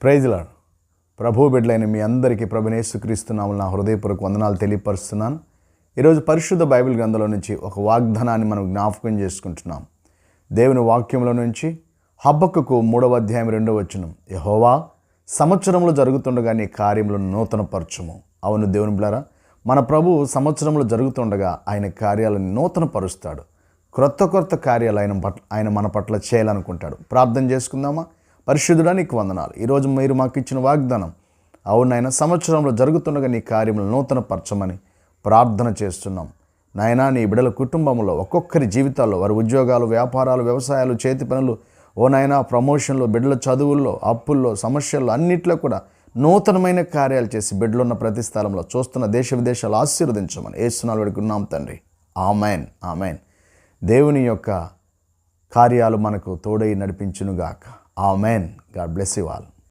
Praise lord. ప్రభు బిడ్డలైన మీ అందరికీ ప్రభువైన యేసుక్రీస్తు నామమున నా హృదయపూర్వక వందనాలు తెలియపరుస్తున్నాను. ఈరోజు పరిశుద్ధ బైబిల్ గ్రంథంలో నుంచి ఒక వాగ్దానాన్ని మనం జ్ఞాపకం చేసుకుంటున్నాం. దేవుని వాక్యంలో నుంచి హబక్కూకు 3వ అధ్యాయం 2వ వచనం, యెహోవా సంవత్సరములు జరుగుతుండగా నీ కార్యములను నూతనపరచుము. అవును దేవుని బిడ్డలారా, మన ప్రభువు సంవత్సరములు జరుగుతుండగా ఆయన కార్యాలను నూతనపరుస్తాడు. క్రొత్త కార్యాలు ఆయన మన పట్ల చేయాలనుకుంటాడు. ప్రార్థన చేసుకుందామా? పరిశుద్ధుడా నీకు వందనాలు. ఈరోజు మీరు మాకు ఇచ్చిన వాగ్దానం, అవును నాయన, సంవత్సరంలో జరుగుతుండగా నీ కార్యములను నూతనపరచమని ప్రార్థన చేస్తున్నాం. నాయనా, నీ బిడ్డల కుటుంబంలో ఒక్కొక్కరి జీవితాల్లో వారి ఉద్యోగాలు, వ్యాపారాలు, వ్యవసాయాలు, చేతి పనులు, ఓ నాయనా, ప్రమోషన్లో, బిడ్డల చదువుల్లో, అప్పుల్లో, సమస్యల్లో అన్నిట్లో కూడా నూతనమైన కార్యాలు చేసి బిడ్డలున్న ప్రతి స్థలంలో చూస్తున్న దేశ విదేశాలు ఆశీర్వదించమని యేసునామములో వేడుకున్నాం తండ్రి. Amen, amen. దేవుని యొక్క కార్యాలు మనకు తోడై నడిపించునుగాక. Amen. God bless you all.